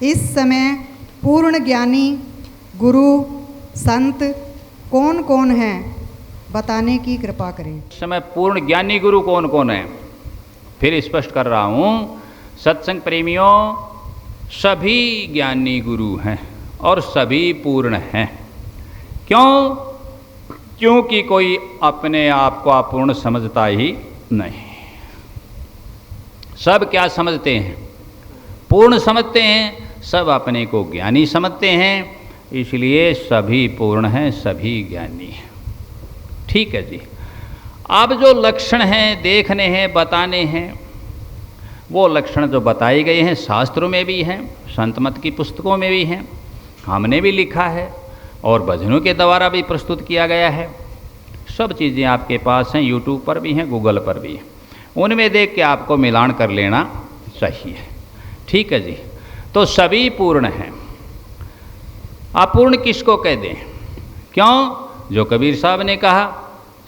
इस समय पूर्ण ज्ञानी गुरु संत कौन कौन हैं, बताने की कृपा करें। इस समय पूर्ण ज्ञानी गुरु कौन कौन है, फिर स्पष्ट कर रहा हूँ। सत्संग प्रेमियों, सभी ज्ञानी गुरु हैं और सभी पूर्ण हैं। क्यों? क्योंकि कोई अपने आप को अपूर्ण समझता ही नहीं। सब क्या समझते हैं? पूर्ण समझते हैं। सब अपने को ज्ञानी समझते हैं, इसलिए सभी पूर्ण हैं, सभी ज्ञानी हैं। ठीक है जी। अब जो लक्षण हैं, देखने हैं, बताने हैं, वो लक्षण जो बताए गए हैं शास्त्रों में भी हैं, संत मत की पुस्तकों में भी हैं, हमने भी लिखा है और भजनों के द्वारा भी प्रस्तुत किया गया है। सब चीज़ें आपके पास हैं, यूट्यूब पर भी हैं, गूगल पर भी हैं। उनमें देख के आपको मिलान कर लेना चाहिए। ठीक है जी। तो सभी पूर्ण हैं। अपूर्ण किसको कह दें? क्यों? जो कबीर साहब ने कहा,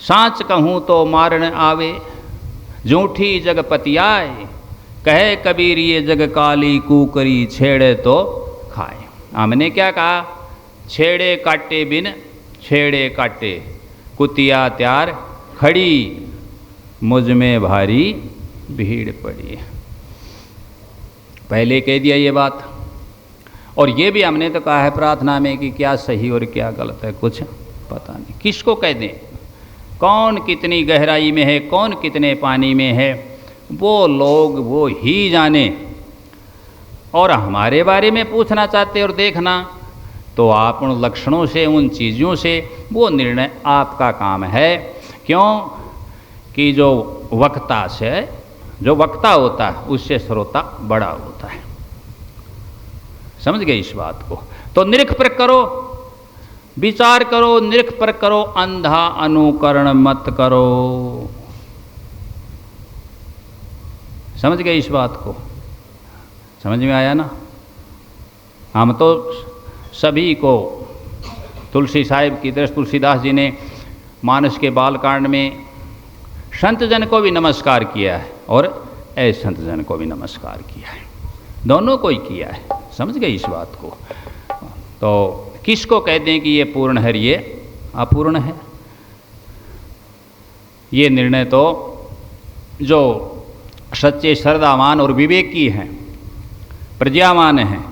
सांच कहूँ तो मारन आवे, झूठी जगपति आए, कहे कबीर ये जग काली कुकरी, छेड़े तो खाए। हमने क्या कहा? छेड़े काटे बिन छेड़े काटे, कुतिया त्यार खड़ी, मुझ में भारी भीड़ पड़ी। पहले कह दिया ये बात। और ये भी हमने तो कहा है प्रार्थना में कि क्या सही और क्या गलत है कुछ पता नहीं। किसको कह दें? कौन कितनी गहराई में है, कौन कितने पानी में है, वो लोग वो ही जाने। और हमारे बारे में पूछना चाहते और देखना, तो आप उन लक्षणों से, उन चीज़ों से वो निर्णय आपका काम है। क्यों? कि जो वक्ता से, जो वक्ता होता है उससे श्रोता बड़ा होता है। समझ गए इस बात को? तो निरख परख करो, विचार करो, निरख परख करो, अंधा अनुकरण मत करो। समझ गए इस बात को? समझ में आया ना? हम तो सभी को तुलसी साहिब की दृष्टि, तुलसीदास जी ने मानस के बालकांड में संत जन को भी नमस्कार किया है और असंत जन को भी नमस्कार किया है, दोनों को ही किया है। समझ गए इस बात को? तो किसको कह दें कि ये पूर्ण है, ये अपूर्ण है? ये निर्णय तो जो सच्चे श्रद्धावान और विवेकी हैं, प्रज्ञावान हैं,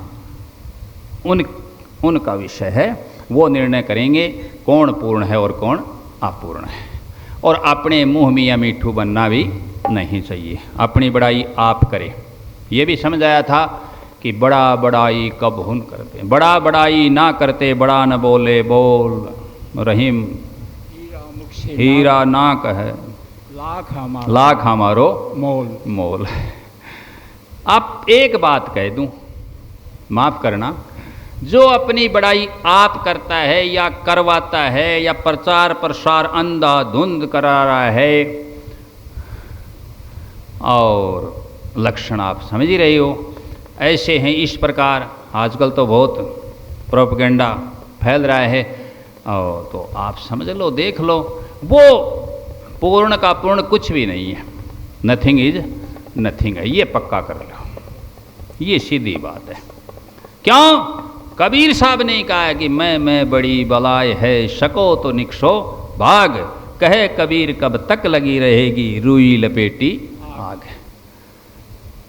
उनका विषय है। वो निर्णय करेंगे कौन पूर्ण है और कौन अपूर्ण है। और अपने मुंह मियाँ मीठू बनना भी नहीं चाहिए। अपनी बड़ाई आप करें। ये भी समझाया था कि बड़ा बड़ाई कब हुन करते, बड़ा बड़ाई ना करते, बड़ा न बोले बोल रहीम, हीरा ना कहे लाख हमारो मोल। अब एक बात कह दूं, माफ करना, जो अपनी बड़ाई आप करता है या करवाता है या प्रचार प्रसार अंधाधुंध करा रहा है, और लक्षण आप समझ ही रहे हो, ऐसे हैं इस प्रकार। आजकल तो बहुत प्रोपेगेंडा फैल रहा है, और तो आप समझ लो, देख लो, वो पूर्ण का पूर्ण कुछ भी नहीं है। नथिंग इज नथिंग है, ये पक्का कर लो, ये सीधी बात है। क्यों? कबीर साहब ने कहा है कि मैं बड़ी बलाय है, शको तो निकशो भाग, कहे कबीर कब तक लगी रहेगी रुई लपेटी आग।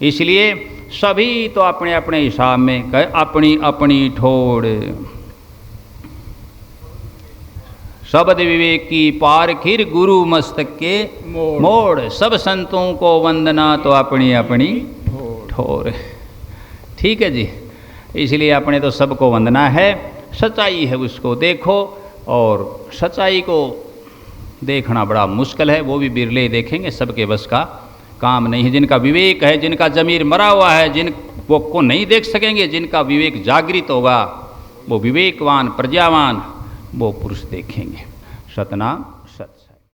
इसलिए सभी तो अपने अपने हिसाब में कहे, अपनी अपनी ठोड़, शब्द विवेक की पारखिर गुरु मस्तक के मोड़, सब संतों को वंदना तो अपनी अपनी ठोर। ठीक है जी। इसलिए अपने तो सबको वंदना है, सच्चाई है उसको देखो, और सच्चाई को देखना बड़ा मुश्किल है, वो भी बिरले देखेंगे, सबके बस का काम नहीं है। जिनका विवेक है, जिनका जमीर मरा हुआ है, जिन वो को नहीं देख सकेंगे, जिनका विवेक जागृत होगा, वो विवेकवान प्रज्ञावान वो पुरुष देखेंगे। सतनाम।